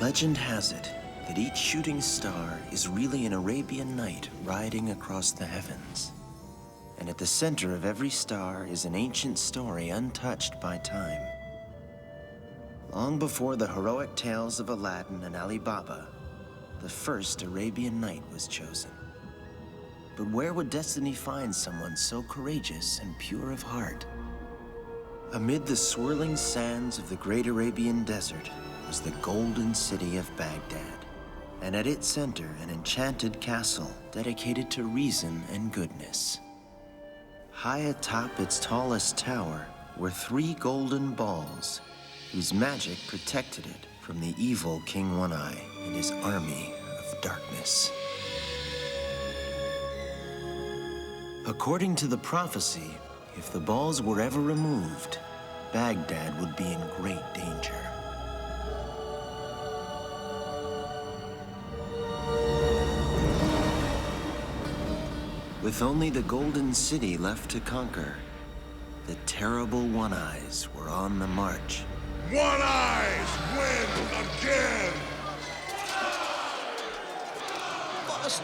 Legend has it that each shooting star is really an Arabian night riding across the heavens. And at the center of every star is an ancient story untouched by time. Long before the heroic tales of Aladdin and Ali Baba, the first Arabian night was chosen. But where would destiny find someone so courageous and pure of heart? Amid the swirling sands of the great Arabian desert was the golden city of Baghdad, and at its center an enchanted castle dedicated to reason and goodness. High atop its tallest tower were 3 golden balls whose magic protected it from the evil King One-Eye and his army of darkness. According to the prophecy, if the balls were ever removed, Baghdad would be in great danger. With only the Golden City left to conquer, the terrible One-Eyes were on the march. One-Eyes win again! Must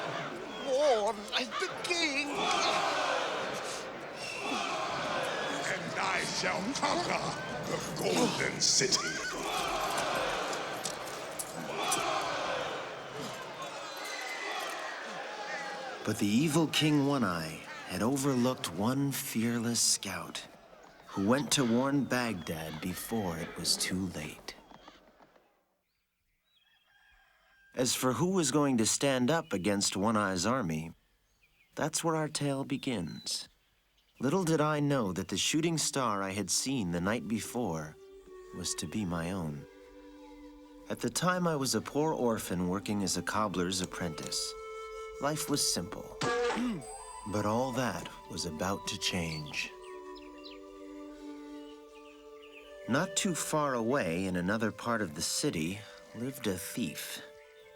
warn the king! And I shall conquer the Golden City. But the evil King One-Eye had overlooked one fearless scout who went to warn Baghdad before it was too late. As for who was going to stand up against One-Eye's army, that's where our tale begins. Little did I know that the shooting star I had seen the night before was to be my own. At the time, I was a poor orphan working as a cobbler's apprentice. Life was simple, but all that was about to change. Not too far away, in another part of the city, lived a thief.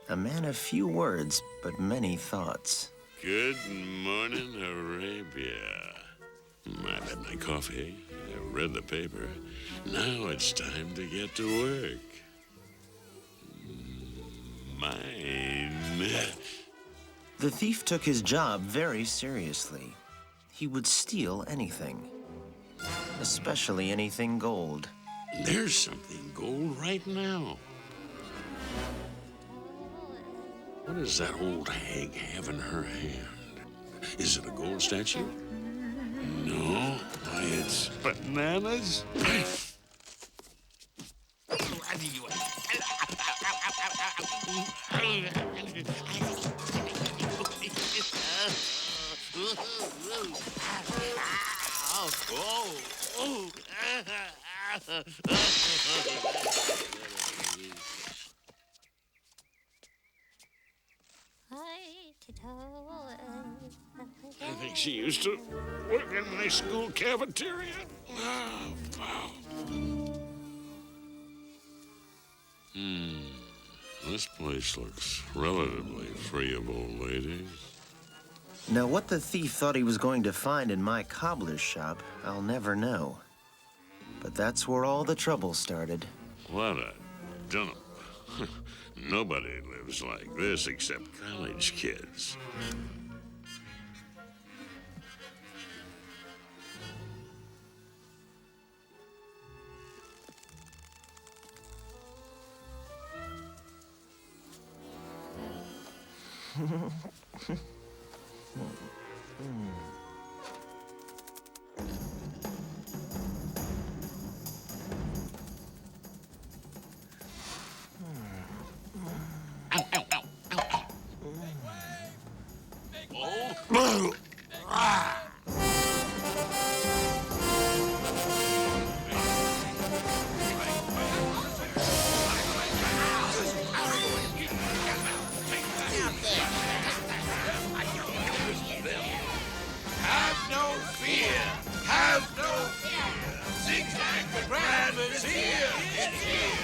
A man of few words, but many thoughts. Good morning, Arabia. I've had my coffee, I've read the paper. Now it's time to get to work. Mine. The thief took his job very seriously. He would steal anything, especially anything gold. There's something gold right now. What does that old hag have in her hand? Is it a gold statue? No, why, it's bananas. I think she used to work in my school cafeteria. Oh, wow. This place looks relatively free of old ladies. Now, what the thief thought he was going to find in my cobbler's shop, I'll never know. But that's where all the trouble started. What a dump. Nobody lives like this except college kids. Have no fear! Have no fear! Zigzag McGrath is here! It's here!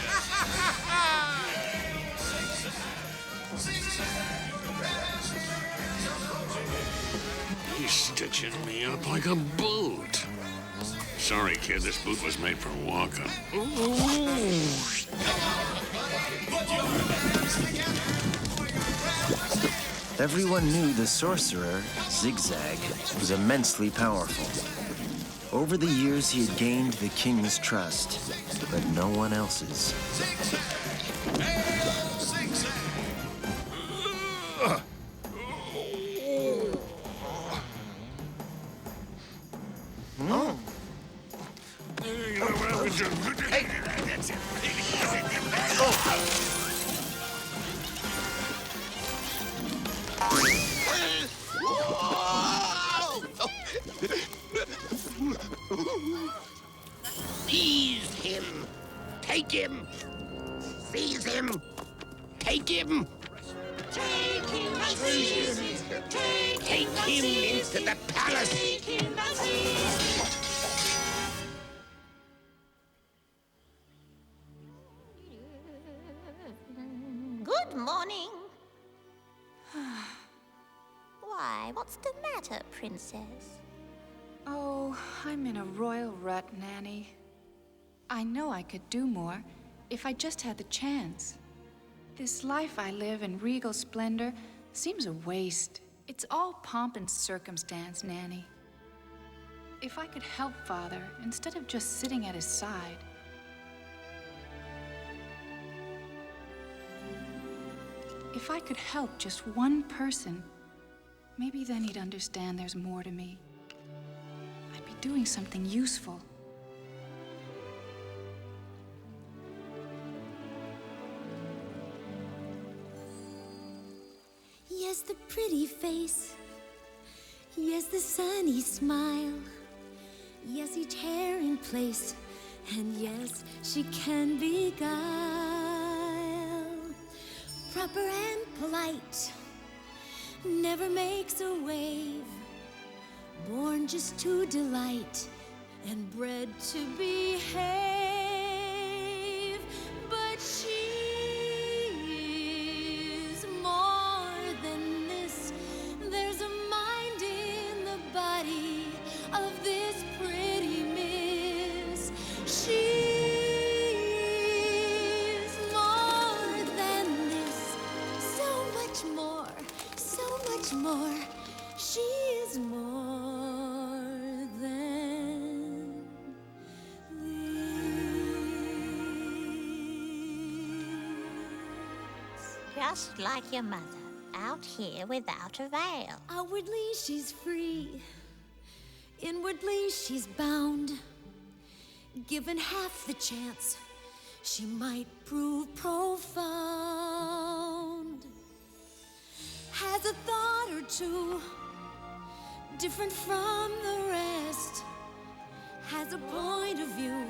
He's stitching me up like a boot. Sorry, kid, this boot was made for walking. Ooh. Everyone knew the sorcerer, Zigzag, was immensely powerful. Over the years, he had gained the king's trust, but no one else's. Seize him! Take him! Seize him! Take him! Take him, Take him into the palace! Good morning. Why, what's the matter, princess? Oh, I'm in a royal rut, Nanny. I know I could do more if I just had the chance. This life I live in regal splendor seems a waste. It's all pomp and circumstance, Nanny. If I could help Father instead of just sitting at his side. If I could help just one person, maybe then he'd understand there's more to me. I'd be doing something useful. Yes, the pretty face. Yes, the sunny smile. Yes, each hair in place. And yes, she can beguile. Proper and polite. Never makes a wave. Born just to delight. And bred to behave. But she's more than this. There's a mind in the body of this pretty miss. She's more than this. So much more, so much more. She is more than this. Just like your mother, out here without a veil. Outwardly she's free, inwardly she's bound. Given half the chance, she might prove profound. Has a thought or two, different from the rest. Has a point of view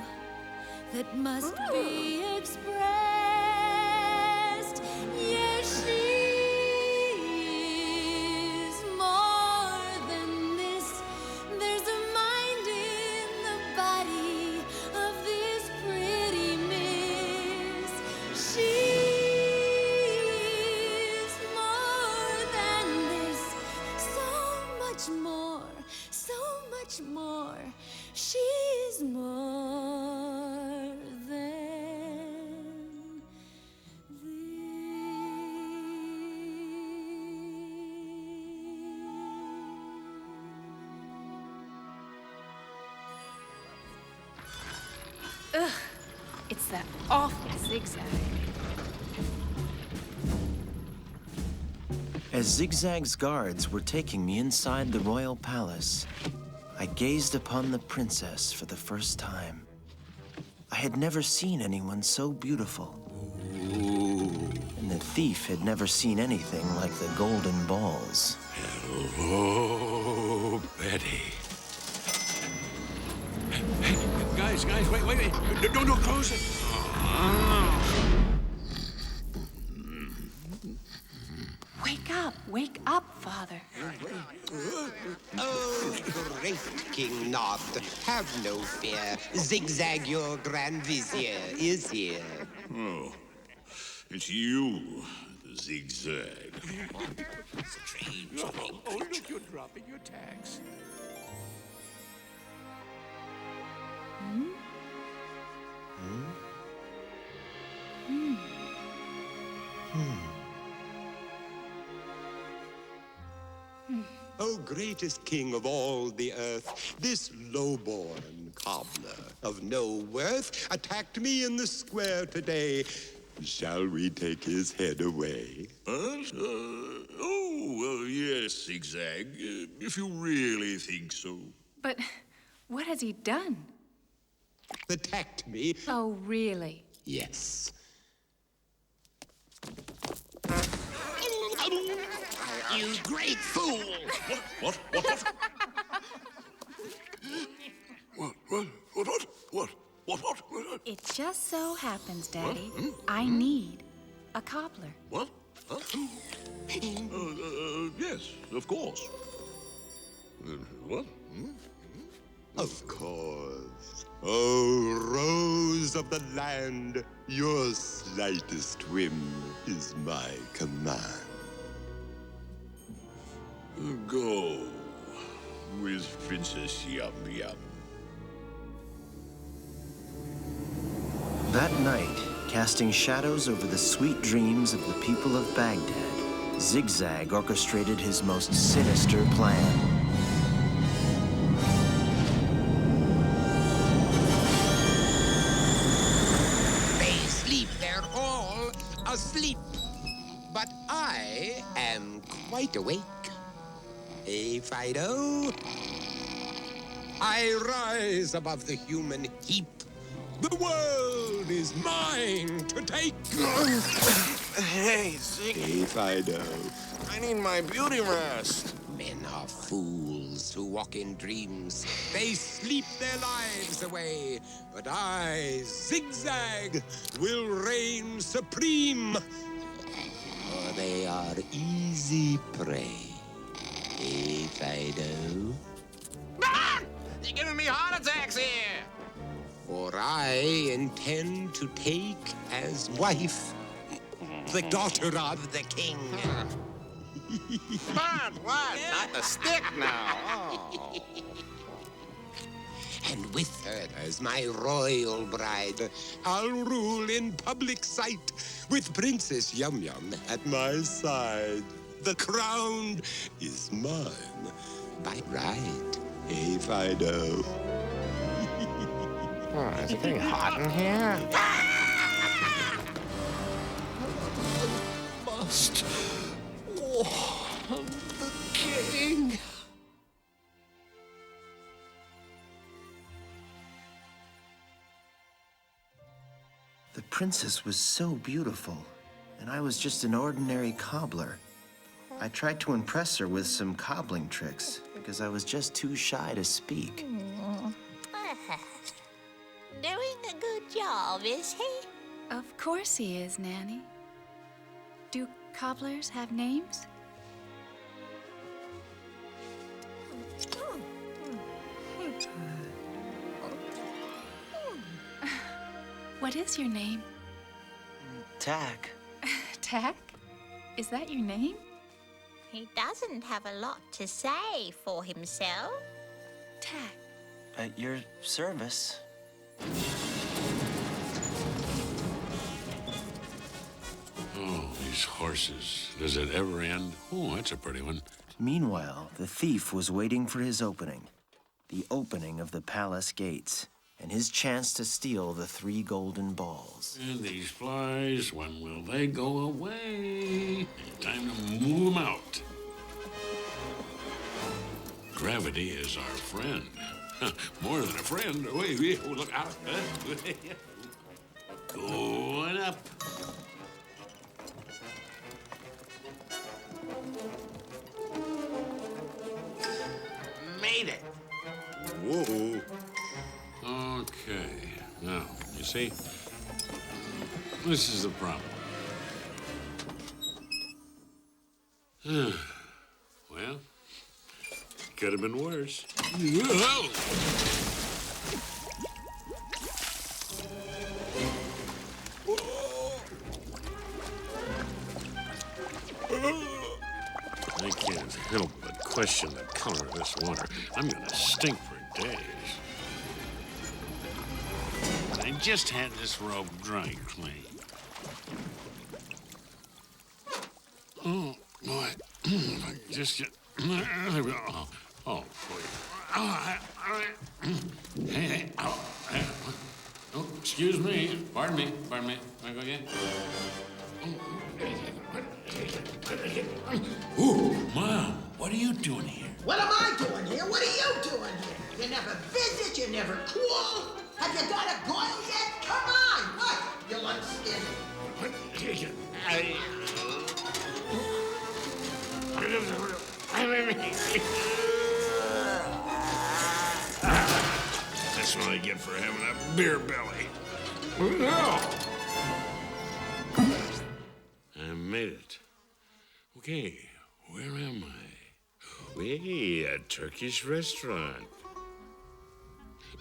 that must be expressed. Yes, she's more than this. There's a mind in the body of this pretty miss. She's more than this. So much more, so much more. She's more than Ugh, it's that awful Zigzag. As Zigzag's guards were taking me inside the royal palace, I gazed upon the princess for the first time. I had never seen anyone so beautiful. And the thief had never seen anything like the golden balls. Hello, Betty. Hey, guys, wait. Don't close it. Wake up, Father. Oh, great King Nod, have no fear. Zigzag, your Grand Vizier, is here. Oh, it's you, Zigzag. Oh, look, you're dropping your tags. O greatest king of all the earth, this lowborn cobbler of no worth attacked me in the square today. Shall we take his head away? Yes, Zigzag, if you really think so. But what has he done? Attacked me? Oh, really? Yes. You great fool! What? What? It just so happens, Daddy, I need a cobbler. What? Huh? Yes, of course. What? Of course. Oh, rose of the land, your slightest whim is my command. Go with Princess Yum Yum. That night, casting shadows over the sweet dreams of the people of Baghdad, Zigzag orchestrated his most sinister plan. They're all asleep. But I am quite awake. Hey, Fido. I rise above the human heap. The world is mine to take. Hey, Zig, Hey, Fido. I need my beauty rest. Men are fools who walk in dreams. They sleep their lives away. But I, Zigzag, will reign supreme. For they are easy prey. Hey, Fido. Ah! You're giving me heart attacks here. For I intend to take as wife the daughter of the king. But what? Not the stick now. Oh. And with her as my royal bride, I'll rule in public sight with Princess Yum Yum at my side. The crown is mine by right. Hey, Fido. Oh, is it getting hot in here? Must warn the king. The princess was so beautiful, and I was just an ordinary cobbler. I tried to impress her with some cobbling tricks because I was just too shy to speak. Doing a good job, is he? Of course he is, Nanny. Do cobblers have names? What is your name? Tack. Tack? Is that your name? He doesn't have a lot to say for himself. Tack. At your service. Oh, these horses. Does it ever end? Oh, that's a pretty one. Meanwhile, the thief was waiting for his opening. The opening of the palace gates, and his chance to steal the 3 golden balls. And these flies, when will they go away? Time to move them out. Gravity is our friend. More than a friend. Wait, look out. Going up. Made it. Whoa. Okay. Now, you see, this is the problem. Well, could have been worse. Whoa! I can't help but question the color of this water. I'm gonna stink for days. I just had this robe dry clean. Oh, boy. If I could just get Oh, wait. Hey. Oh, excuse me. Pardon me. Can I go again? Ooh, Mom, what are you doing here? What am I doing here? What are you doing here? You never visit, you never cool. Have you got a goil yet? Come on, what? You look skinny. That's what I get for having a beer belly. I made it. Okay, where am I? Hey, a Turkish restaurant.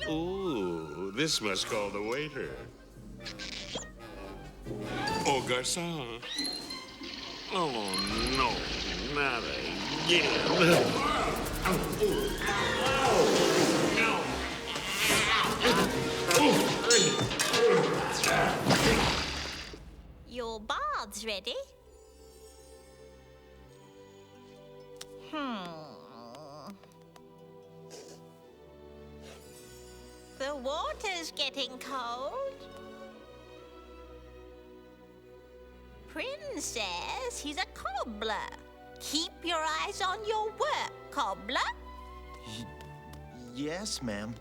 Ooh, this must call the waiter. Oh, garçon. Oh, no, not again. Your bath's ready. The water's getting cold. Prince says he's a cobbler. Keep your eyes on your work, cobbler. Yes, ma'am.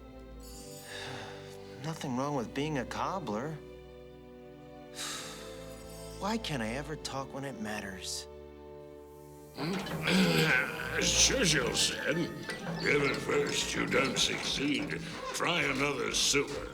Nothing wrong with being a cobbler. Why can't I ever talk when it matters? As Churchill said, if at first you don't succeed, try another sewer.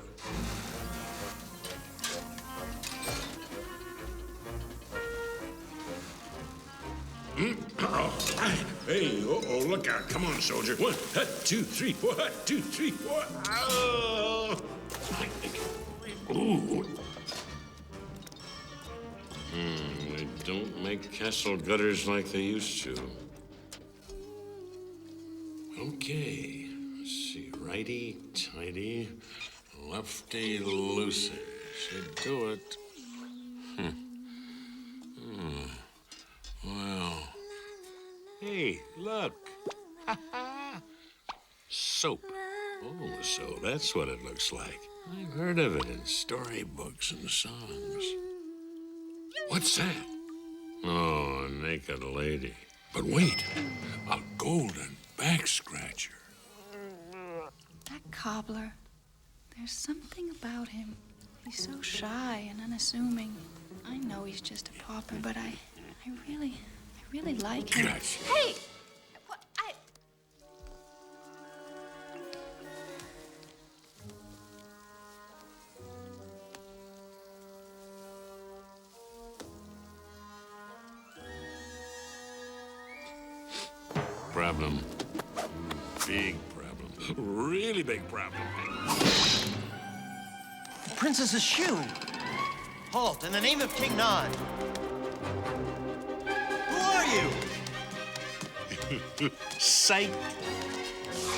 Hey, look out. Come on, soldier. 1, 2, 3, 1, 2, 3, 4. Oh. Ooh. They don't make castle gutters like they used to. Okay, let's see. Righty, tighty, lefty, loosey. Should do it. Well, hey, look. Soap. Oh, so that's what it looks like. I've heard of it in storybooks and songs. What's that? Oh, a naked lady. But wait, a golden back scratcher. That cobbler, there's something about him. He's so shy and unassuming. I know he's just a pauper, but I really like him. Gosh. Hey! Problem. Big problem. Really big problem. The princess's shoe! Halt, in the name of King Nod! Who are you? Sight.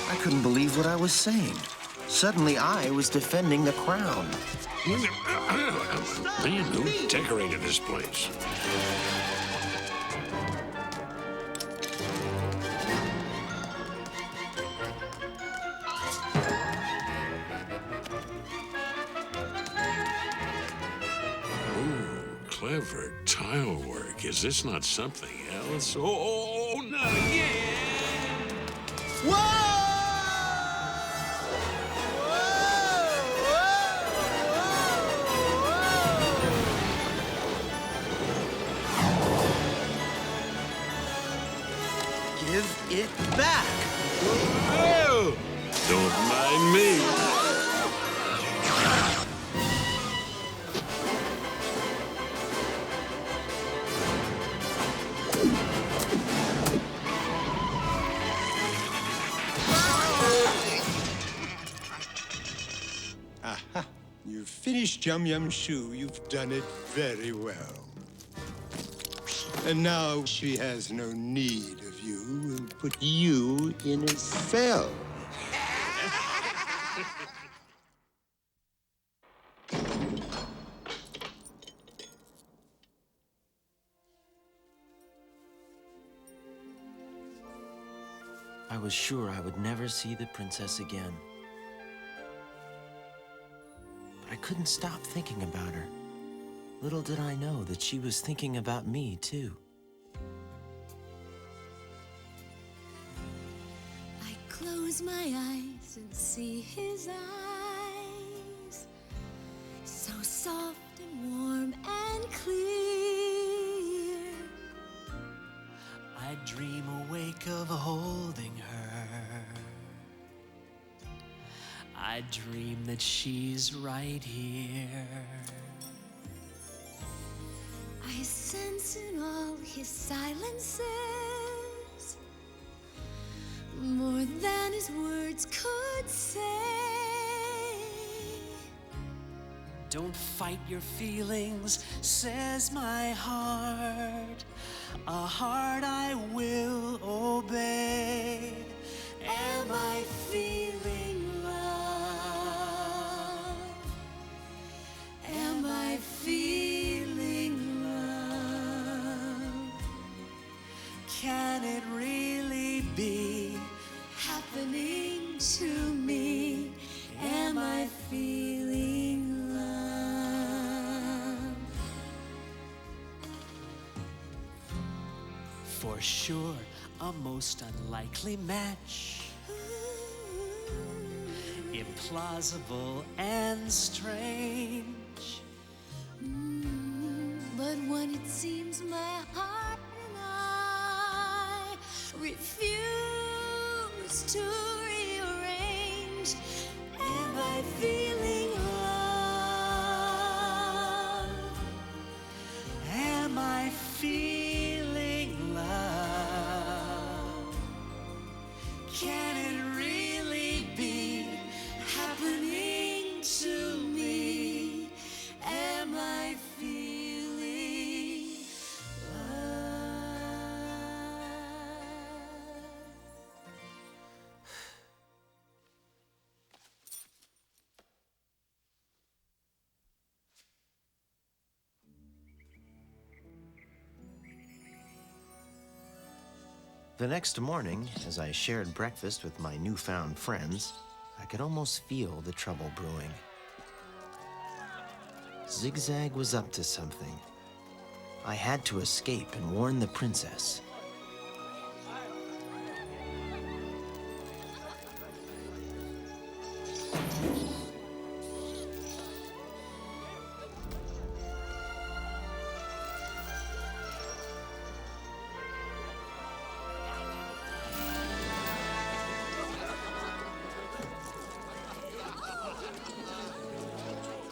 I couldn't believe what I was saying. Suddenly, I was defending the crown. Man, who decorated this place? Clever tile work. Is this not something else? Oh, not again! Whoa! Give it back! Oh! Don't mind me. Aha! You've finished Yum Yum Shoe. You've done it very well. And now she has no need of you. We'll put you in a cell. was sure I would never see the princess again. But I couldn't stop thinking about her. Little did I know that she was thinking about me, too. I close my eyes and see his eyes, so soft and warm and clear. I dream awake of holding her. I dream that she's right here. I sense in all his silences more than his words could say. Don't fight your feelings, says my heart. A heart I will obey. Am I feeling love? Am I feeling love? Can it really be happening to me? Am I feeling love? For sure, a most unlikely match. Implausible and strange. But when it seems my heart and I refuse to rearrange, am I feeling love? Am I feeling love? Can it really be happening to me? Am I feeling love? The next morning, as I shared breakfast with my newfound friends, I could almost feel the trouble brewing. Zigzag was up to something. I had to escape and warn the princess.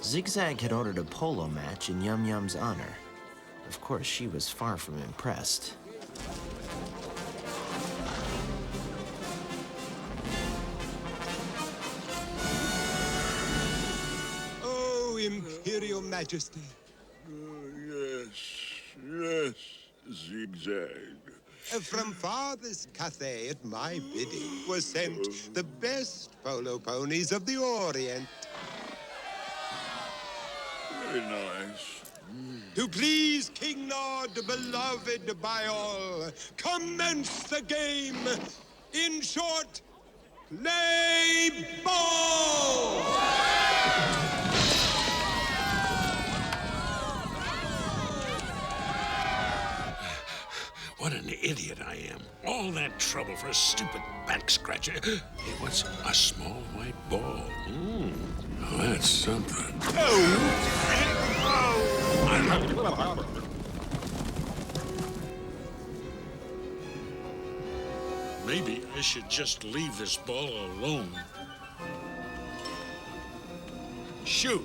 Zigzag had ordered a polo match in Yum Yum's honor. Of course, she was far from impressed. Oh, Imperial Majesty. Yes, Zigzag. From Father's Cathay at my bidding was sent the best polo ponies of the Orient. Very nice. To please King Nod, beloved by all, commence the game. In short, play ball! What an idiot I am. All that trouble for a stupid back scratcher. It was a small white ball. Oh, that's something. Maybe I should just leave this ball alone. Shoot!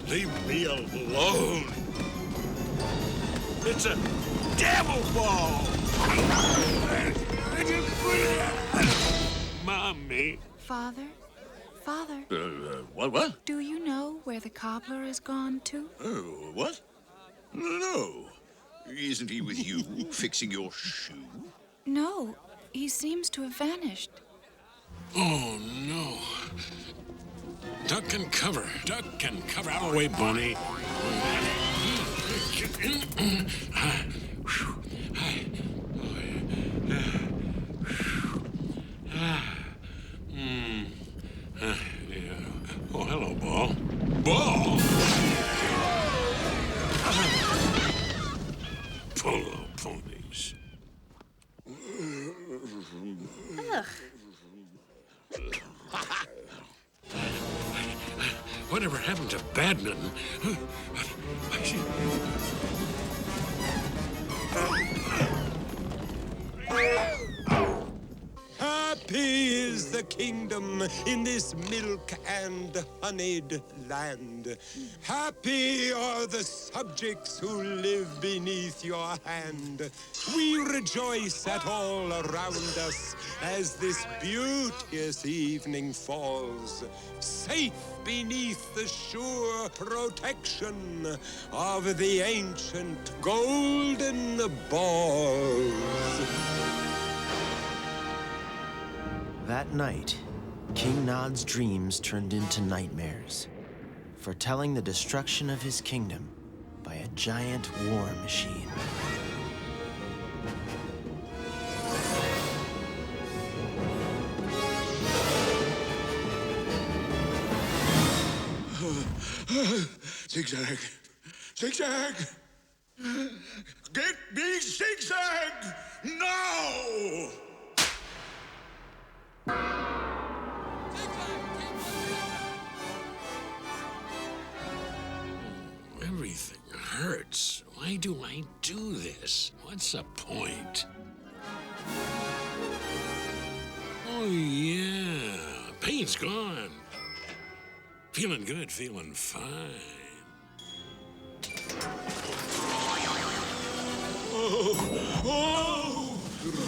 Leave me alone! It's a devil ball! Mommy! Father? Father, What? do you know where the cobbler has gone to? Oh, what? No. Isn't he with you, fixing your shoe? No, he seems to have vanished. Oh, no. Duck and cover. Duck and cover. Out of the way, Bunny. ball. Polo ponies. Ugh. Whatever happened to badminton? Happy is the kingdom in this milk and honeyed land. Happy are the subjects who live beneath your hand. We rejoice at all around us as this beauteous evening falls, safe beneath the sure protection of the ancient golden balls. That night, King Nod's dreams turned into nightmares, foretelling the destruction of his kingdom by a giant war machine. Zigzag! Zigzag! Get me Zigzag! Now! Everything hurts. Why do I do this? What's the point? Oh, yeah. Pain's gone. Feeling good, feeling fine.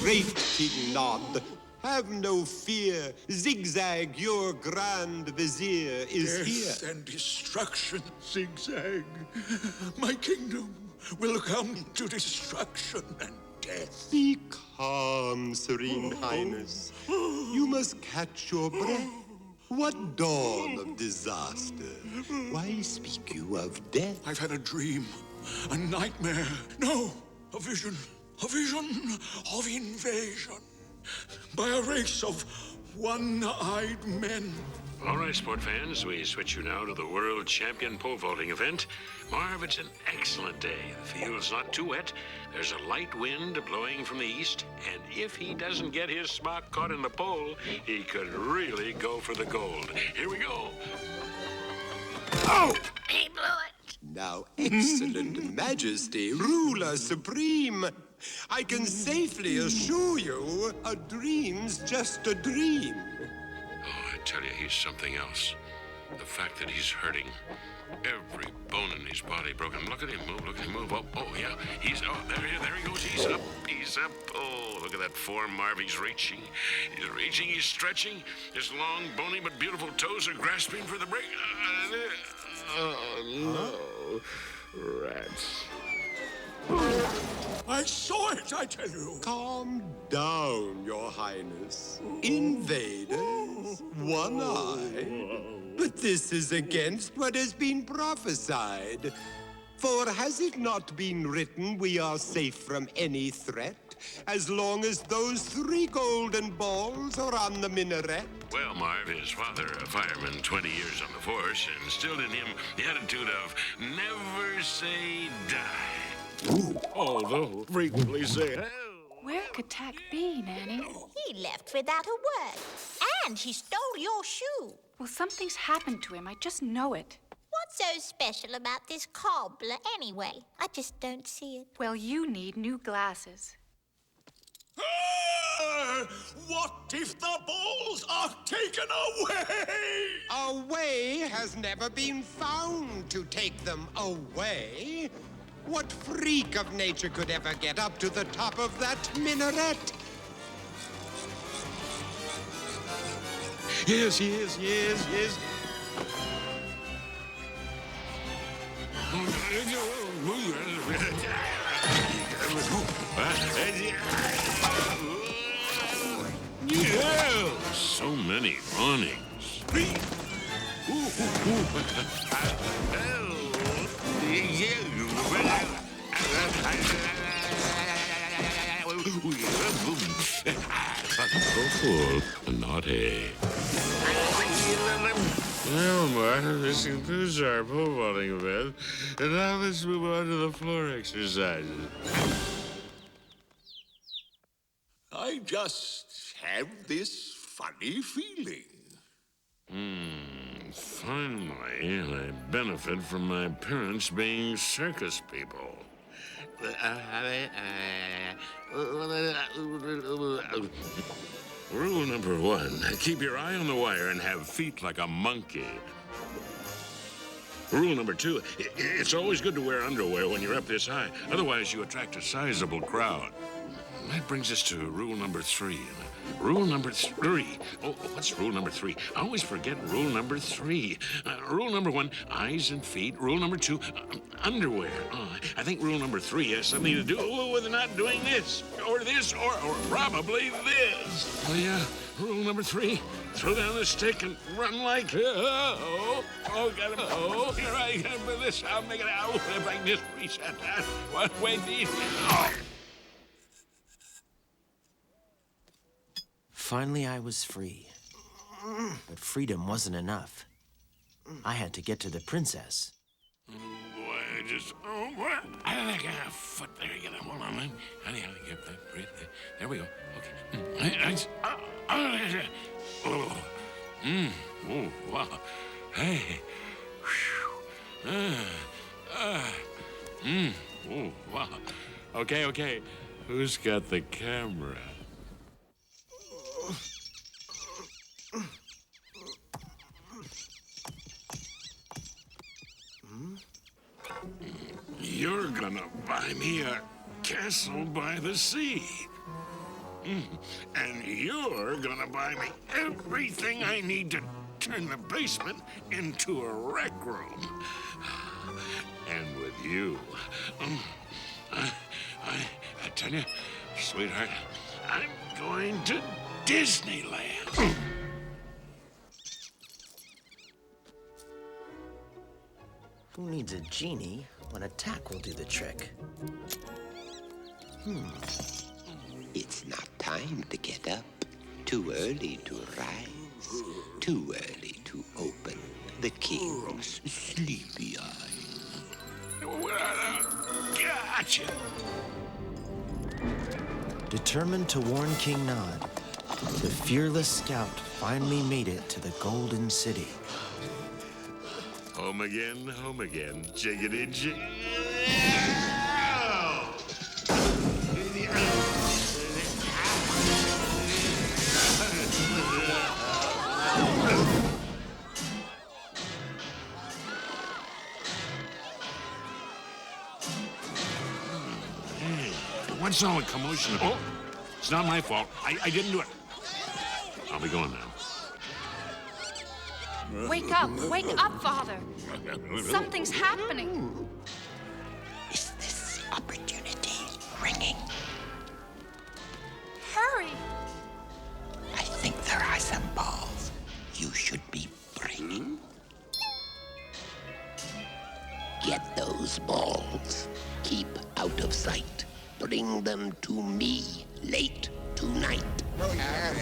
Great King Nod, have no fear. Zigzag, your grand vizier, is Death here. and destruction, Zigzag. My kingdom will come to destruction and death. Be calm, Serene Highness. You must catch your breath. What dawn of disaster? Why speak you of death? I've had a dream, a nightmare. No, a vision of invasion by a race of one-eyed men. All right, sport fans, we switch you now to the World Champion Pole Vaulting event. Marv, it's an excellent day. The field's not too wet. There's a light wind blowing from the east, and if he doesn't get his spot caught in the pole, he could really go for the gold. Here we go. Oh! He blew it. Now, excellent majesty, ruler supreme, I can safely assure you, a dream's just a dream. Oh, I tell you, he's something else. The fact that he's hurting. Every bone in his body broken. Look at him move, look at him move. Oh, yeah. There he goes. He's up. Oh, look at that form, Marv. He's reaching, he's stretching. His long, bony, but beautiful toes are grasping for the break. Oh, no. Rats. I saw it, I tell you. Calm down, your highness. Invaders, one eye. But this is against what has been prophesied. For has it not been written we are safe from any threat, as long as those 3 golden balls are on the minaret? Well, Marv, his father, a fireman, 20 years on the force, instilled in him the attitude of never say die. Ooh. Although frequently say hell. Where could Tack be, Nanny? He left without a word. And he stole your shoe. Well, something's happened to him. I just know it. What's so special about this cobbler, anyway? I just don't see it. Well, you need new glasses. What if the balls are taken away? A way has never been found to take them away. What freak of nature could ever get up to the top of that minaret? Yes. So many awnings. Oh, naughty. Now, Martin, this concludes our pole vaulting event. And now let's move on to the floor exercises. I just have this funny feeling. Finally, I benefit from my parents being circus people. Rule number 1, keep your eye on the wire and have feet like a monkey. Rule number 2, it's always good to wear underwear when you're up this high. Otherwise, you attract a sizable crowd. That brings us to rule number 3. Rule number 3. Oh, what's rule number 3? I always forget rule number 3. Rule number 1, eyes and feet. Rule number 2, underwear. I think rule number 3 has something to do with not doing this, or this, or probably this. Oh, yeah. Rule number 3, throw down the stick and run like... Oh, got him. Oh, here I can do this. I'll make it out if I can just reset that. Wait, these... Oh. Finally, I was free. But freedom wasn't enough. I had to get to the princess. Oh, boy, what? I got a foot there. Get it. Hold on, man. Honey, get that. Breathe. There we go. Okay. Oh, wow. Hey. Oh, wow. Okay. Who's got the camera? You're gonna buy me a castle by the sea. And you're gonna buy me everything I need to turn the basement into a rec room. And with you, I tell you, sweetheart, I'm going to Disneyland. Who needs a genie when a tack will do the trick? It's not time to get up. Too early to rise. Too early to open the king's sleepy eyes. Gotcha. Determined to warn King Nod, the fearless scout finally made it to the Golden City. Home again, jiggity jig. Hey, what's all the commotion? Oh, it's not my fault. I didn't do it. I'll be going now. Wake up, Father. Something's happening. Is this opportunity ringing? Hurry. I think there are some balls you should be bringing. Get those balls. Keep out of sight. Bring them to me late tonight. One eye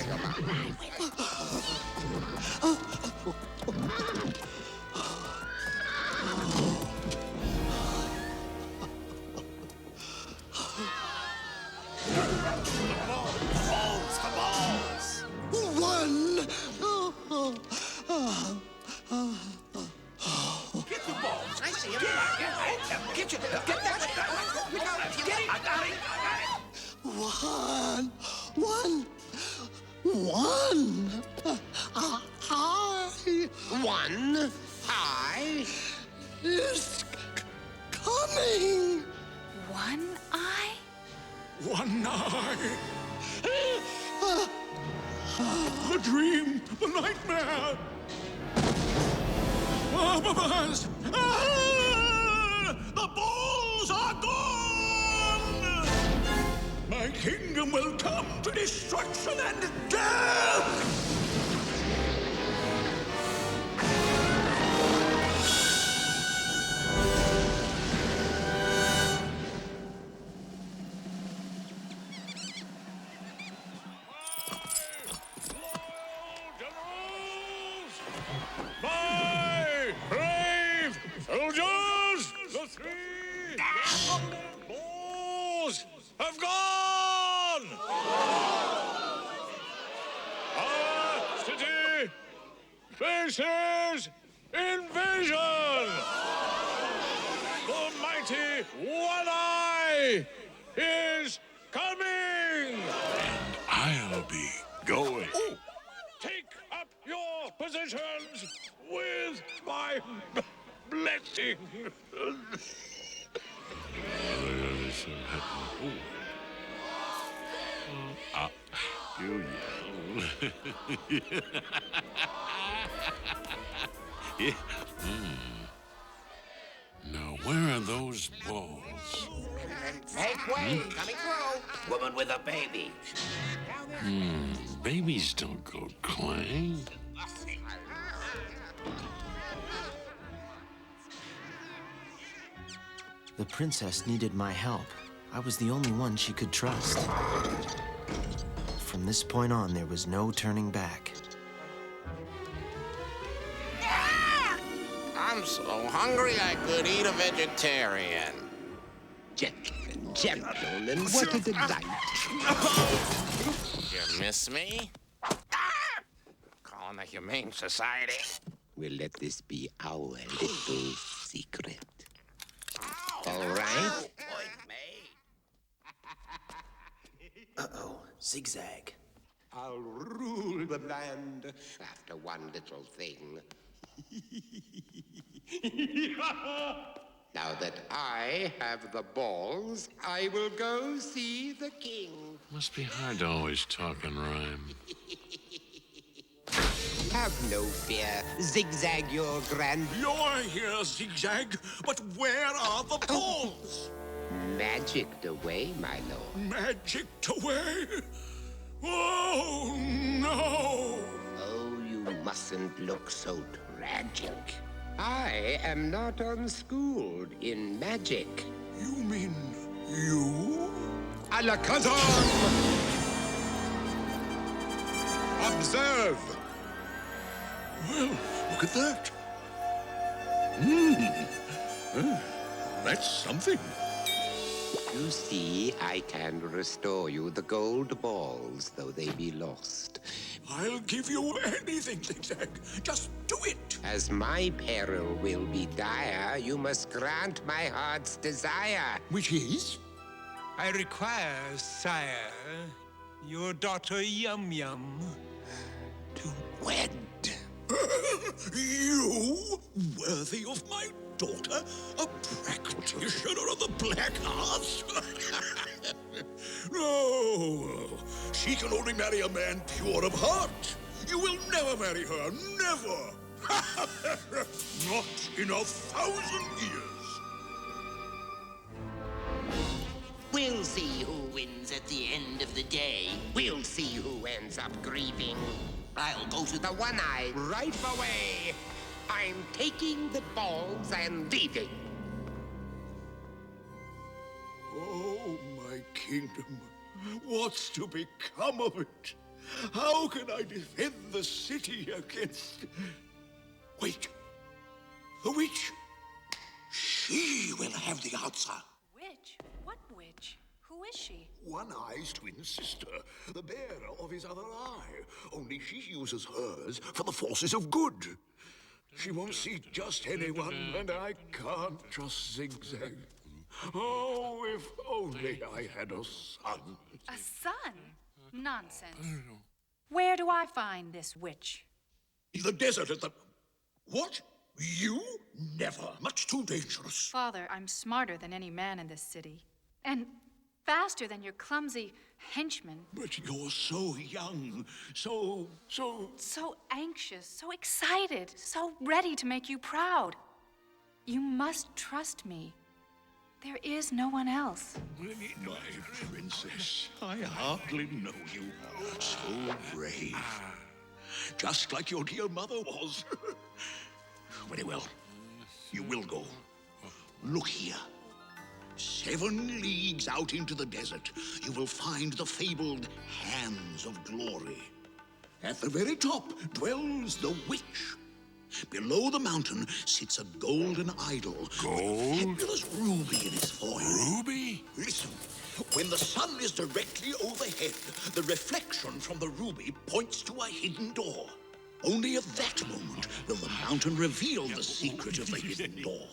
is coming. One eye? One eye. The dream, the nightmare. Buzz! The balls are gone! My kingdom will come to destruction and death! Bye! This is Invasion! The mighty One Eye is coming! And I'll be going. Take up your positions with my blessing. You yell. Yeah. Now, where are those balls? Make way! Coming through! Woman with a baby. Babies don't go clang. The princess needed my help. I was the only one she could trust. From this point on, there was no turning back. I'm so hungry I could eat a vegetarian. Gentlemen, what a delight. You miss me? Calling the Humane Society. We'll let this be our little secret. All right? Uh-oh, zigzag. I'll rule the land after one little thing. Now that I have the balls, I will go see the king. Must be hard to always talk in rhyme. Have no fear. Zigzag your grand... You're here, Zigzag, but where are the balls? Magicked away, my lord. Magicked away? Oh, no! Oh, you mustn't look so tragic. I am not unschooled in magic. You mean you? Alakazam! Observe! Well, look at that. That's something. You see, I can restore you the gold balls, though they be lost. I'll give you anything, Zigzag. Just do it. As my peril will be dire, you must grant my heart's desire. Which is? I require, sire, your daughter Yum Yum. To wed. You? Worthy of my daughter? A practitioner of the Black Arts? No. She can only marry a man pure of heart. You will never marry her. Never. Not in 1,000 years. We'll see who wins at the end of the day. We'll see who ends up grieving. I'll go to The one-eye right away. I'm taking the balls and leaving. Oh, my kingdom. What's to become of it? How can I defend the city against... Wait. The witch. She will have the answer. Witch? What witch? Who is she? One-Eye's twin sister, the bearer of his other eye. Only she uses hers for the forces of good. She won't see just anyone, and I can't trust Zigzag. Oh, if only I had a son. A son? Nonsense. Where do I find this witch? The desert at the... What? You? Never. Much too dangerous. Father, I'm smarter than any man in this city. And faster than your clumsy henchman. But you're so young, so... So anxious, so excited, so ready to make you proud. You must trust me. There is no one else. My princess, I hardly know you. So brave. Just like your dear mother was. Very well. You will go. Look here. 7 leagues out into the desert, you will find the fabled Hands of Glory. At the very top dwells the witch. Below the mountain sits a golden idol. Gold? With a fabulous ruby in its foil. Ruby? Listen. When the sun is directly overhead, the reflection from the ruby points to a hidden door. Only at that moment will the mountain reveal the secret of the hidden door.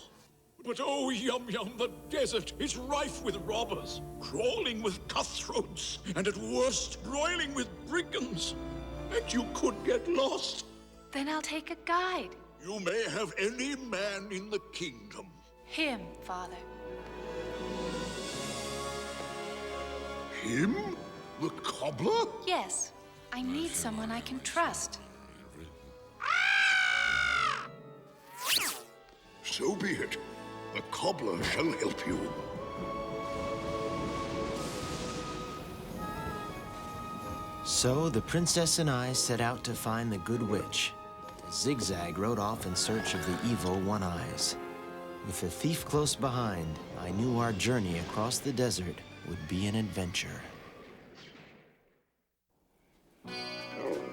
But oh, Yum Yum, the desert is rife with robbers, crawling with cutthroats, and at worst, broiling with brigands. And you could get lost. Then I'll take a guide. You may have any man in the kingdom. Him, Father. Him? The cobbler? Yes. I need someone I can trust. So be it. The cobbler shall help you. So the princess and I set out to find the Good Witch. Zigzag rode off in search of the evil One Eyes. With the thief close behind, I knew our journey across the desert would be an adventure.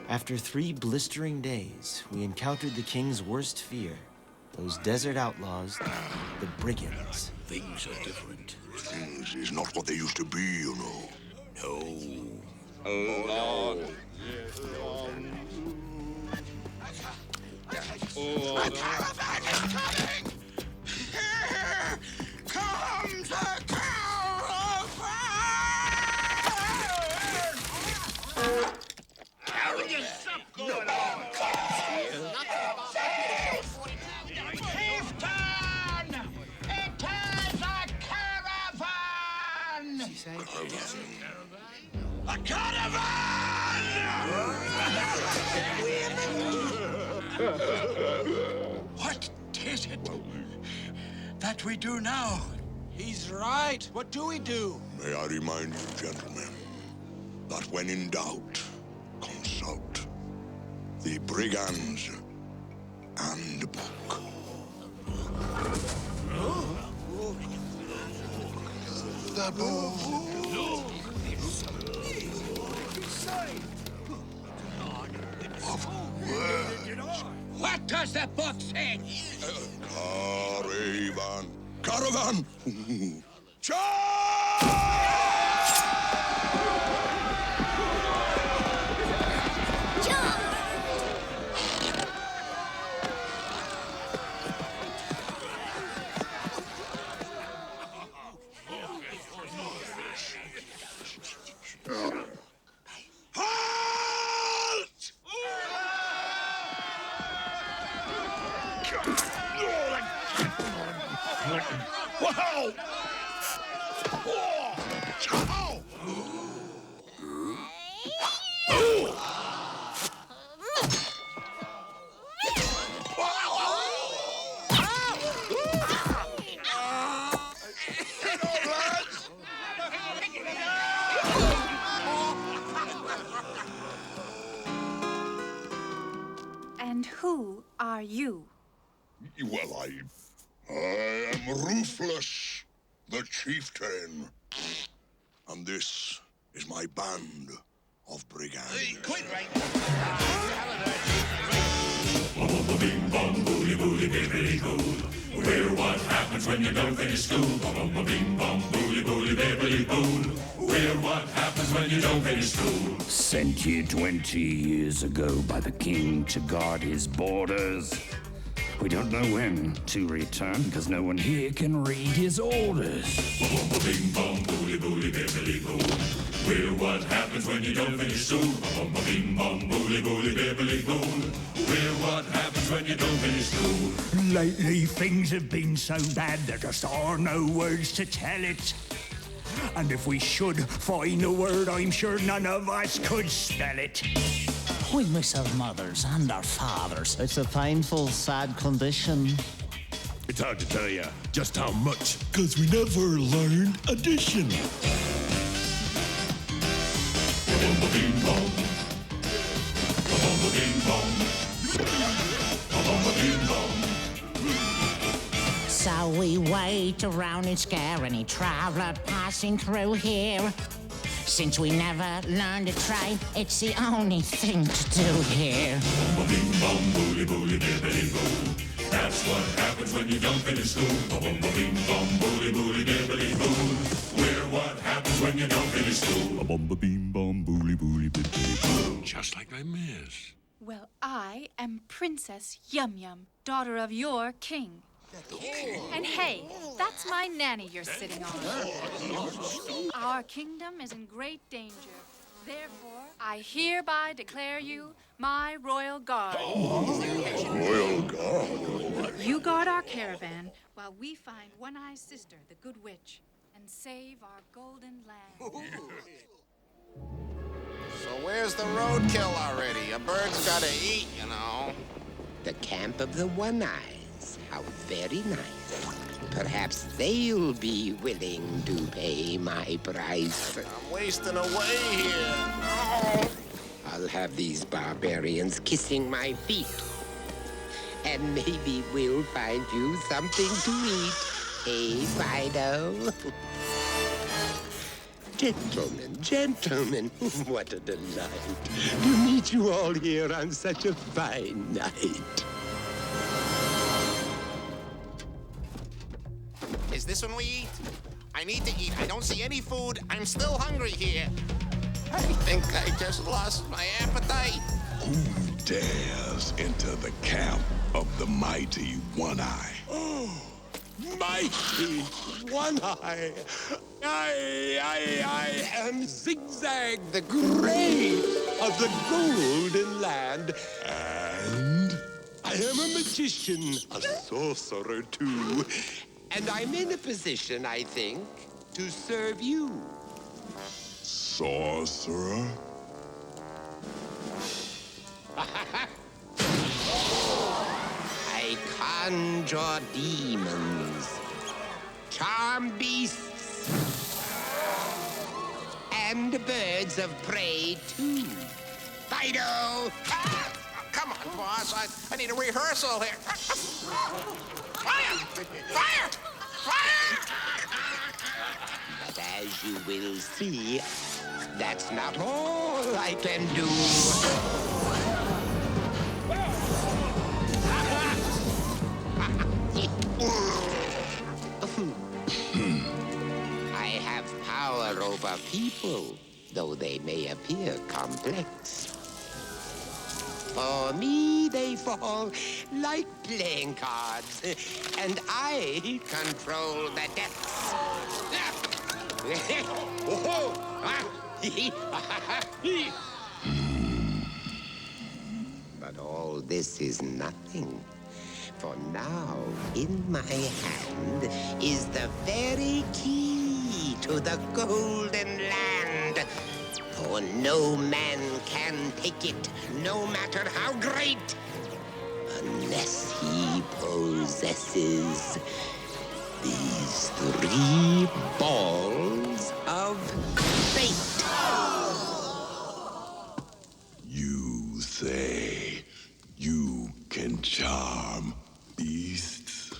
After 3 blistering days, we encountered the king's worst fear, those desert outlaws, the brigands. Things are different. Things is not what they used to be, you know. No. Oh, Lord. A caravan is coming! Here comes a caravan! Carry yourself going on! Chieftain! It is a caravan! A caravan! What is it that we do now? He's right. What do we do? May I remind you, gentlemen, that when in doubt, consult the brigands and book. The book. Of words. What does the book say? Caravan. Caravan! Wow! And who are you? Well, I am Ruthless, the chieftain. And this is my band of brigands. Hey, quit right Bing bong booly booly bibbly boo. We're what happens when you don't finish school. Bing bong booly booly bibbly boo. We're what happens when you don't finish school. Sent here 20 years ago by the king to guard his borders. We don't know when to return, because no one here can read his orders. Bing bong booly booly bibbly boo. We're what happens when you don't finish school. Bing bong booly booly bibbly boo. We're what happens when you don't finish school. Lately things have been so bad there just are no words to tell it. And if we should find a word, I'm sure none of us could spell it. We miss our mothers and our fathers. It's a painful, sad condition. It's hard to tell you just how much, because we never learned addition. Bing bong. Bing bong. Bing bong. So we wait around and scare any traveler passing through here. Since we never learned a trade, it's the only thing to do here. Bing bong booly booly bibbly boo. That's what happens when you don't finish school. Bing bong booly booly bibbly boo. We're what happens when you don't finish school. Bing bong booly booly bibbly boo. Just like I miss. Well, I am Princess Yum Yum, daughter of your king. And hey, that's my nanny you're sitting on. Our kingdom is in great danger. Therefore, I hereby declare you my royal guard. Royal guard? You guard our caravan while we find One-Eye's sister, the Good Witch, and save our golden land. So where's the roadkill already? A bird's gotta eat, you know. The camp of the One-Eyes. How very nice. Perhaps they'll be willing to pay my price. I'm wasting away here. Oh. I'll have these barbarians kissing my feet. And maybe we'll find you something to eat. Hey, Fido. Gentlemen, what a delight to meet you all here on such a fine night. Is this when we eat? I need to eat. I don't see any food. I'm still hungry here. I think I just lost my appetite. Who dares enter the camp of the mighty One-Eye? Oh, mighty One-Eye. I am Zigzag, the Great of the Golden Land. And I am a magician, a sorcerer too. And I'm in a position, I think, to serve you. Sorcerer? I conjure demons, charm beasts, and birds of prey, too. Fido! Ah! Come on, boss. I need a rehearsal here. Fire! Fire! Fire! But as you will see, that's not all I can do. I have power over people, though they may appear complex. For me, they fall like playing cards, and I control the depths. But all this is nothing. For now, in my hand is the very key to the Golden Land. For no man can take it, no matter how great, unless he possesses these 3 balls of fate. You say you can charm beasts?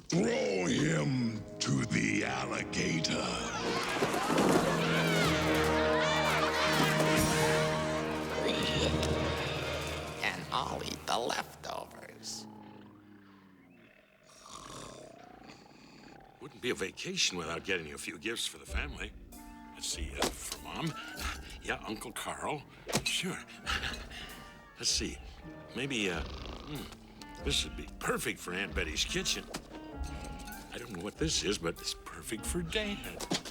Throw him to the alligator. And I'll eat the leftovers. Wouldn't be a vacation without getting you a few gifts for the family. Let's see, for Mom. Yeah, Uncle Carl. Sure. Let's see. Maybe, this would be perfect for Aunt Betty's kitchen. I don't know what this is, but it's perfect for Dad.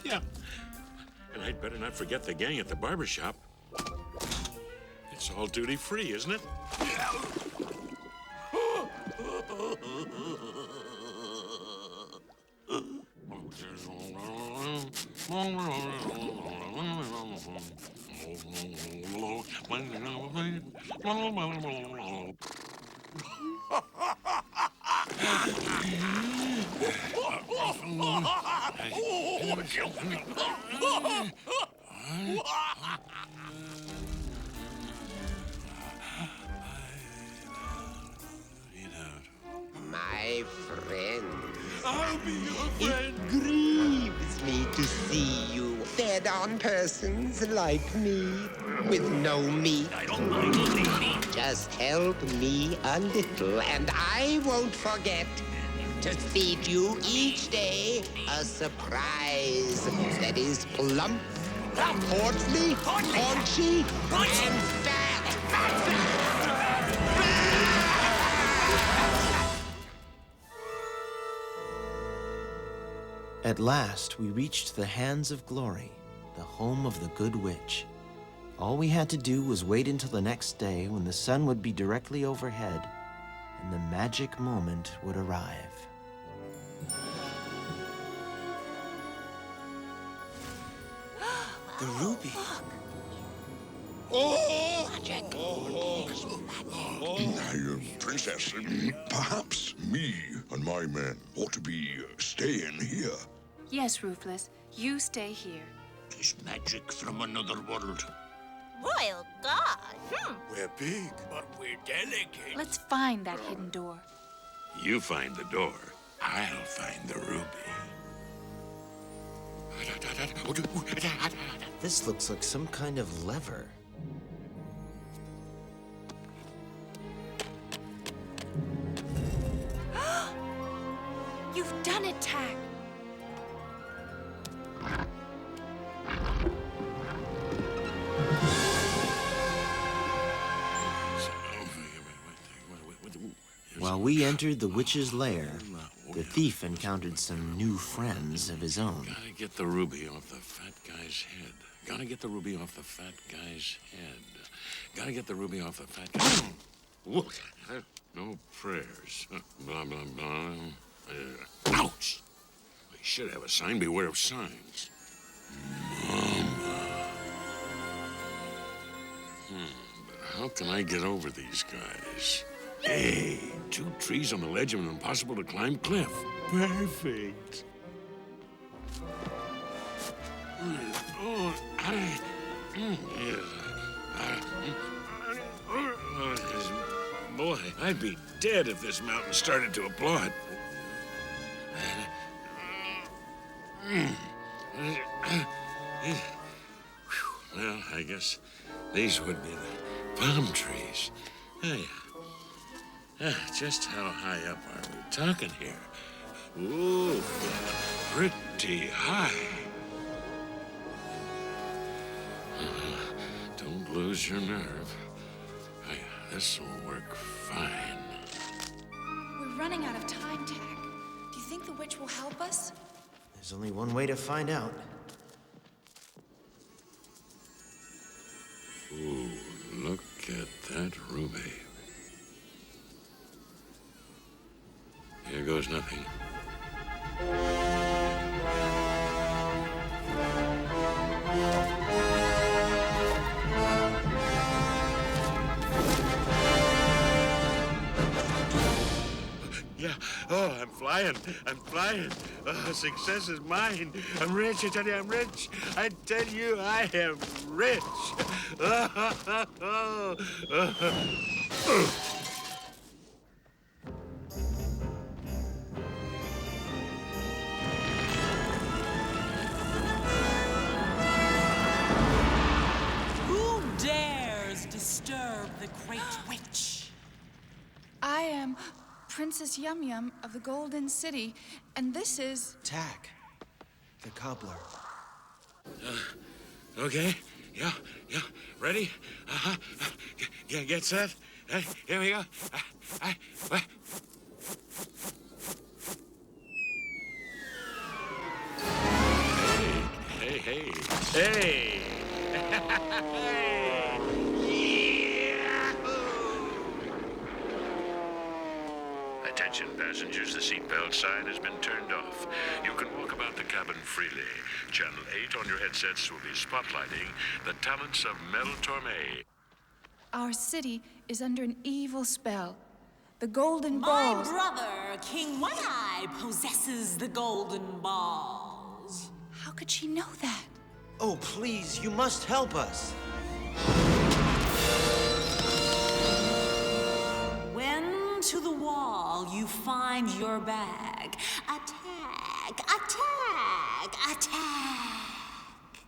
Yeah. And I'd better not forget the gang at the barber shop. It's all duty-free, isn't it? My friend. I'll be your friend. It grieves me to see you fed on persons like me, with no meat. I don't mind eating meat. Just help me a little, and I won't forget to feed you each day a surprise that is plump, portly, paunchy, and fat. At last, we reached the Hands of Glory, the home of the Good Witch. All we had to do was wait until the next day when the sun would be directly overhead, and the magic moment would arrive. The ruby. Princess, perhaps me and my men ought to be staying here. Yes, Ruthless, you stay here. It's magic from another world. Royal guard. We're big, but we're delicate. Let's find that hidden door. You find the door. I'll find the ruby. This looks like some kind of lever. You've done it, Tack. While we entered the witch's lair, the thief encountered some new friends of his own. Gotta get the ruby off the fat guy's head. Gotta get the ruby off the fat guy's head. Gotta get the ruby off the fat guy's head. No prayers. Blah, blah, blah. Ouch! We should have a sign, beware of signs. Mama. But how can I get over these guys? Hey, 2 trees on the ledge of an impossible-to-climb cliff. Perfect. Boy, I'd be dead if this mountain started to applaud. Well, I guess these would be the palm trees. Hey, just how high up are we talking here? Ooh, pretty high. Don't lose your nerve. This'll work fine. We're running out of time, Tack. Do you think the witch will help us? There's only one way to find out. Ooh, look at that ruby. Here goes nothing. Yeah. Oh, I'm flying. I'm flying. Oh, success is mine. I'm rich. I tell you, I'm rich. I tell you, I am rich. Who dares disturb the great witch? I am Princess Yum Yum of the Golden City, and this is... Tack, the Cobbler. Okay. Yeah. Ready? Get set. Here we go. Hey. Hey. Attention passengers, the seatbelt sign has been turned off. You can walk about the cabin freely. Channel 8 on your headsets will be spotlighting the talents of Mel Torme. Our city is under an evil spell. The golden My balls... brother, King One-Eye, possesses the golden balls. How could she know that? Oh, please, you must help us. When to the wall you find your bag, attack, attack, attack.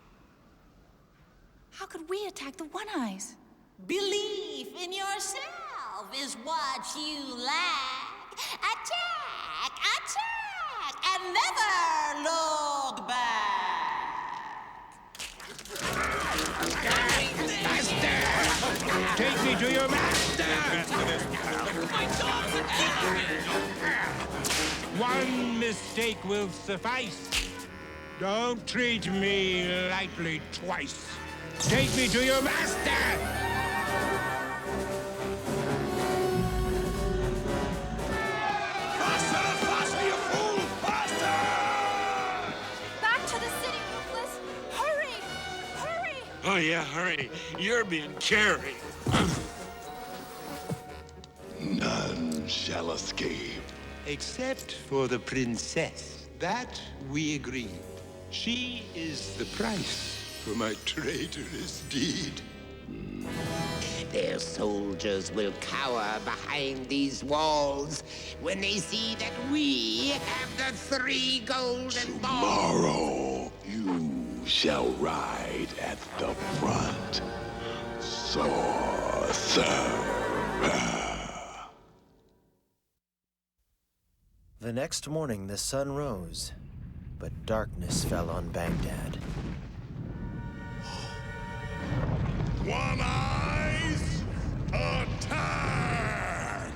How could we attack the One-Eyes? Belief in yourself is what you lack. Attack! Attack! And never look back! Master! Take me to your master! My dogs are killing me! One mistake will suffice. Don't treat me lightly twice. Take me to your master! Faster, you fool! Faster! Back to the city, Ruthless! Hurry! Hurry! Oh, yeah, hurry. You're being carried. None shall escape. Except for the princess. That we agreed. She is the price for my traitorous deed. Their soldiers will cower behind these walls when they see that we have the 3 golden balls. Tomorrow, you shall ride at the front. Sorcerer. The next morning, the sun rose, but darkness fell on Baghdad. One Eyes, attack!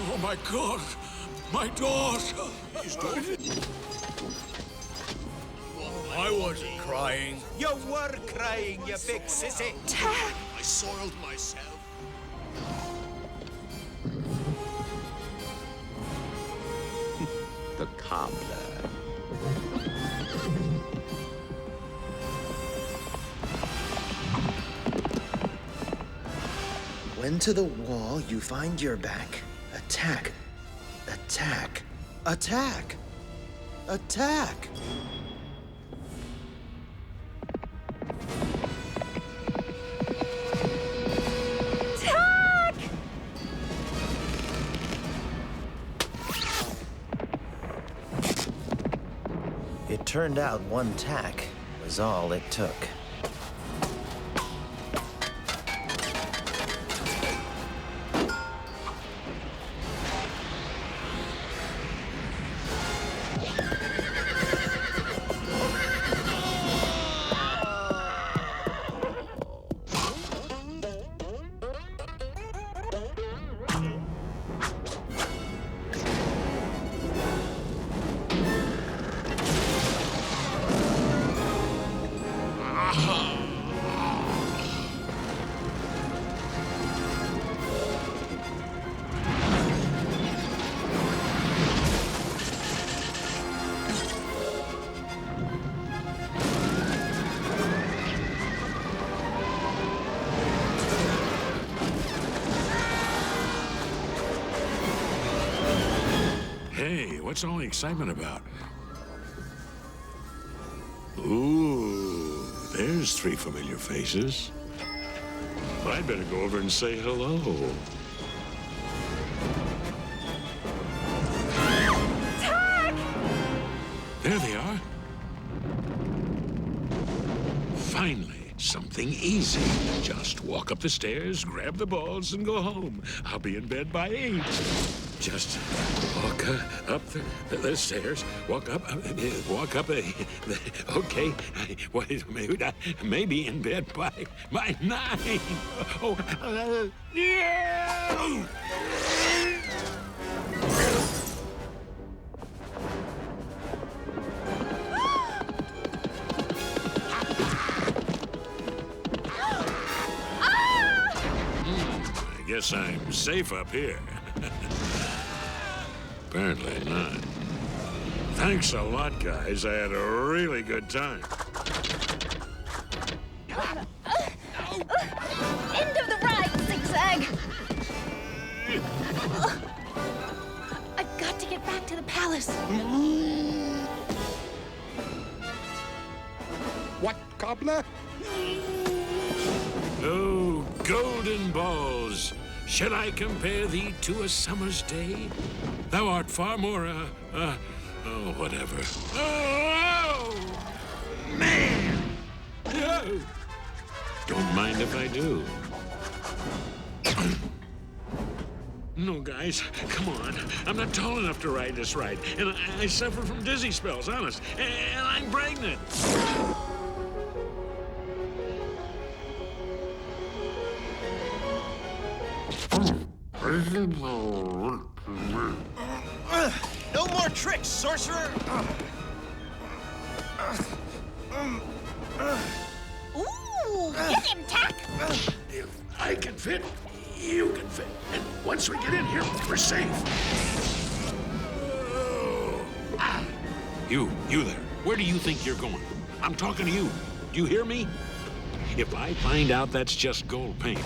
Oh my God! My daughter! His daughter? I wasn't crying. You were crying, you big sissy. I soiled myself. The Cobbler. When to the wall you find your back, attack, attack, attack, attack! It turned out one tack was all it took. Hey, what's all the excitement about? Ooh, there's 3 familiar faces. I'd better go over and say hello. There they are. Finally, something easy. Just walk up the stairs, grab the balls, and go home. I'll be in bed by 8. Just walk up the stairs, walk up, okay, maybe in bed by 9. Oh, yeah! I guess I'm safe up here. Apparently not. Thanks a lot, guys. I had a really good time. End of the ride, Zigzag! I've got to get back to the palace. What, Cobbler? Oh, golden balls. Should I compare thee to a summer's day? Thou art far more, oh, whatever. Oh, man! Oh. Don't mind if I do. No, guys, come on. I'm not tall enough to ride this ride, and I suffer from dizzy spells, honest. And I'm pregnant. No more tricks, sorcerer! Ooh, get him, Tack! If I can fit, you can fit. And once we get in here, we're safe. You there. Where do you think you're going? I'm talking to you. Do you hear me? If I find out that's just gold paint...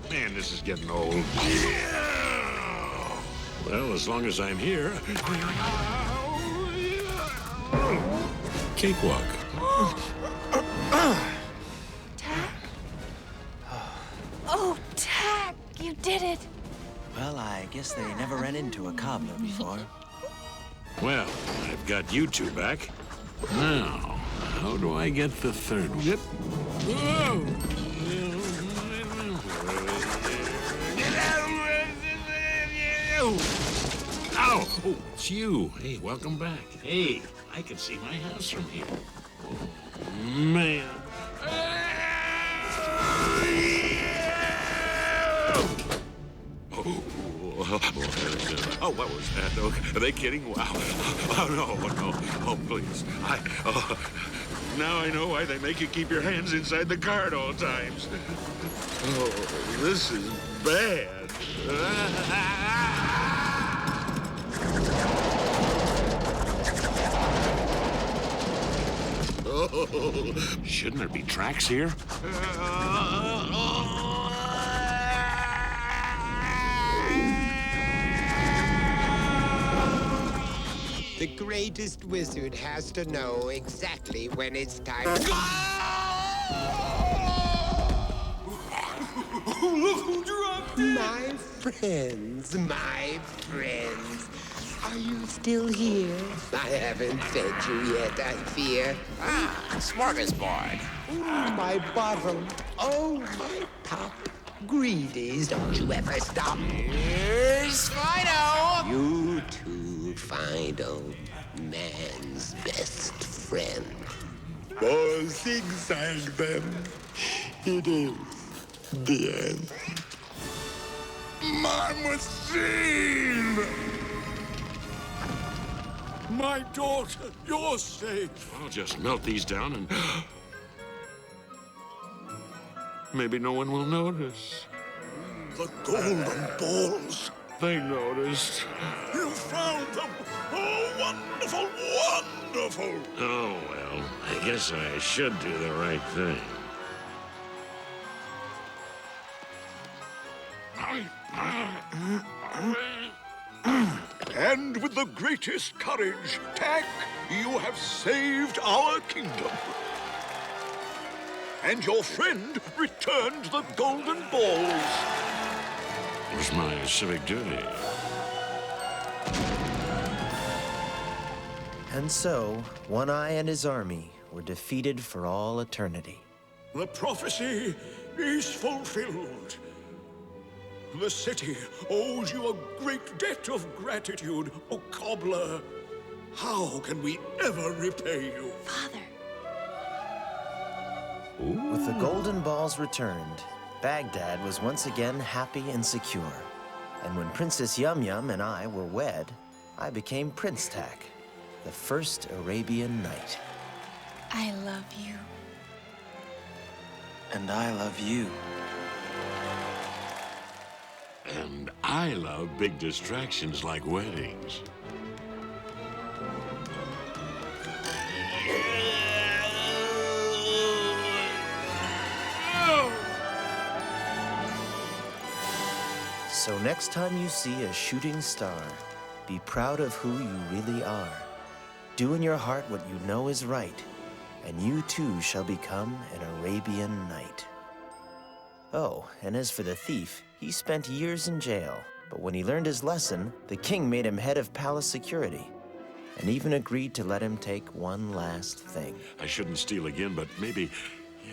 Man, this is getting old. Well, as long as I'm here... Cakewalk. Tack? Oh, Tack, you did it. Well, I guess they never ran into a cobbler before. Well, I've got you two back. Now, how do I get the third one? Yep. Whoa! Ow! Oh, it's you. Hey, welcome back. Hey, I can see my house from here. Oh, man. Oh, what was that? Oh, are they kidding? Wow. Oh, no. Oh, please. Now I know why they make you keep your hands inside the car at all times. Oh, this is bad. Oh, shouldn't there be tracks here? The greatest wizard has to know exactly when it's time. Look who dropped in! My friends. Are you still here? I haven't fed you yet, I fear. Smorgasbord. Oh, my bottom. Oh, my top. Greedies, don't you ever stop. Here's Fido. You too, Fido. Man's best friend. Oh, zigzag them. It is the end. My machine! My daughter, you're safe. I'll just melt these down and... maybe no one will notice. The golden balls. They noticed. You found them. Oh, wonderful, wonderful. Oh, well, I guess I should do the right thing. And with the greatest courage, Tack, you have saved our kingdom. And your friend returned the golden balls. It was my civic duty. And so, One Eye and his army were defeated for all eternity. The prophecy is fulfilled. The city owes you a great debt of gratitude, O Cobbler. How can we ever repay you? Father. With the golden balls returned, Baghdad was once again happy and secure. And when Princess Yum Yum and I were wed, I became Prince Tack, the first Arabian knight. I love you. And I love you. And I love big distractions like weddings. So next time you see a shooting star, be proud of who you really are. Do in your heart what you know is right, and you too shall become an Arabian Night. Oh, and as for the thief, he spent years in jail. But when he learned his lesson, the king made him head of palace security, and even agreed to let him take one last thing. I shouldn't steal again, but maybe,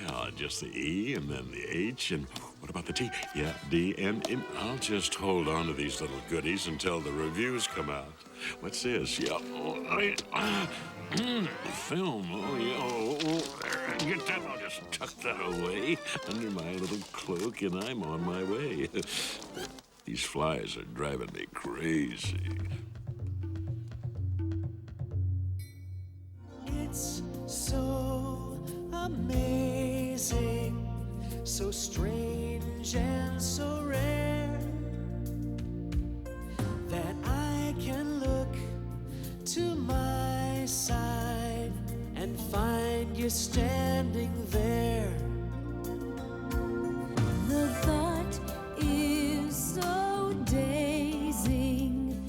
yeah, just the E and then the H, and what about the T? Yeah, D, and I'll just hold on to these little goodies until the reviews come out. What's this? Yeah, film. Oh, yeah, there. Get that. I'll just tuck that away under my little cloak, and I'm on my way. These flies are driving me crazy. It's so amazing, so strange and so rare that I can look to my side and find you standing there. The thought is so dazing,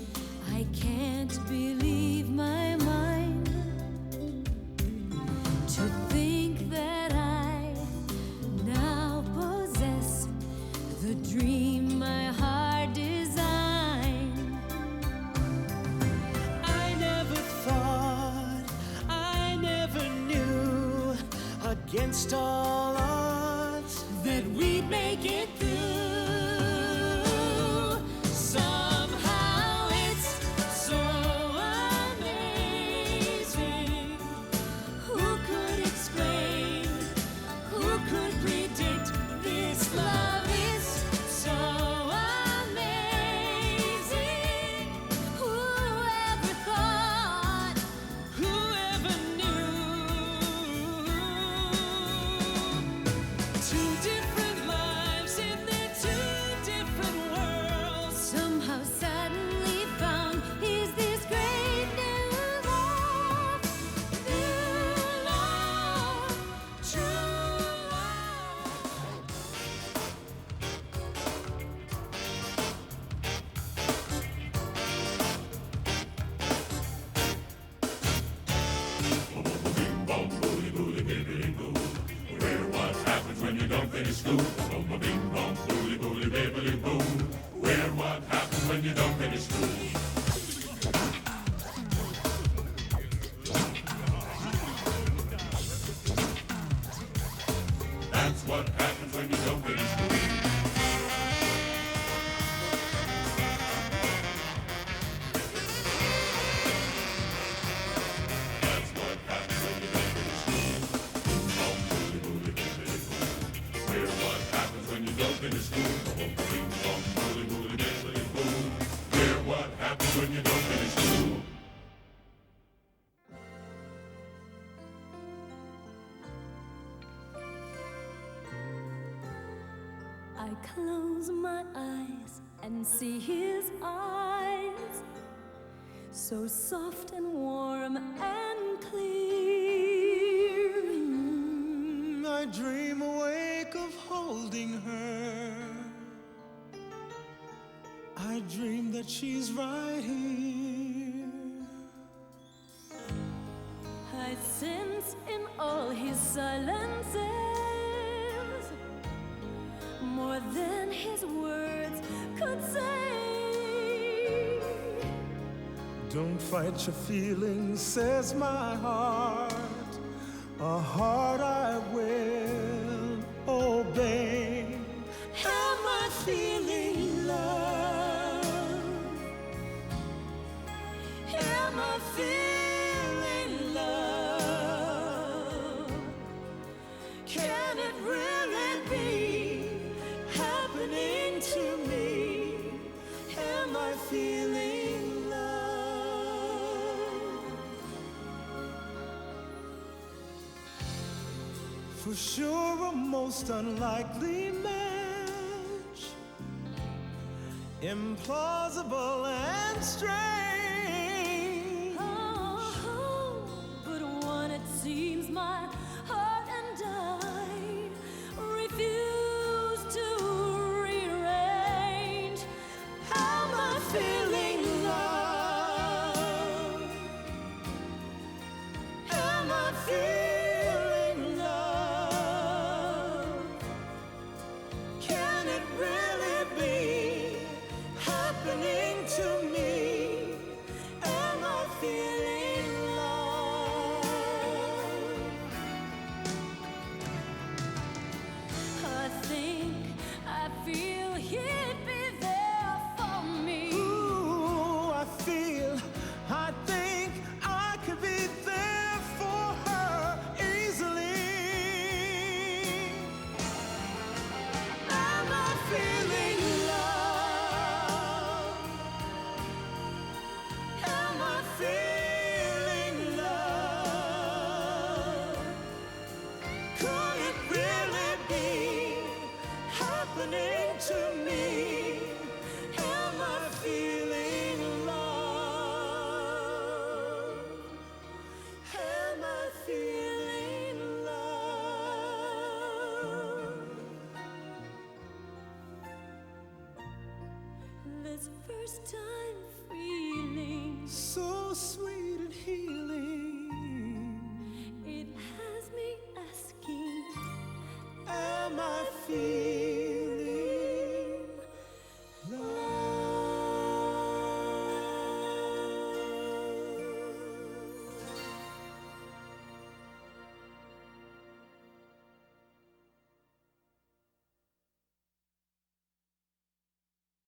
I can't believe my mind to think that I now possess the dream my heart designed. I never thought, I never knew, against all odds, that we'd make it through. Somehow it's so amazing. Who could explain? Who could predict this love is so amazing? Who ever thought? Who ever knew? two different lives in their two different worlds. Somehow suddenly found is this great new love, true love. Bing bong booly booly bibbidi boo. Where what happens when you don't finish school? Bing bong booly booly bibbidi boo. Where what happens when you don't finish school? That's what happens when you don't finish school. That's what happens when you don't finish school. Boom, bong, booly, booly, bibbidi, boo. Where what happens when you don't finish school? Boom, bing, bong, booly, booly, bibbidi, boo. Where what happens when you don't finish school? I close my eyes and see his eyes, so soft and warm and clear. I dream awake of holding her. I dream that she's right here. I sense in all his silences more than his words could say. Don't fight your feelings, says my heart. A heart I will obey. Am I feeling love? Am I feeling love? Can it really be happening to me? Am I feeling love? For sure, a most unlikely match, implausible and strange. Oh, but one it seems my heart and I refuse to rearrange. happening to me? Am I feeling love? Am I feeling love? This first time feeling so sweet.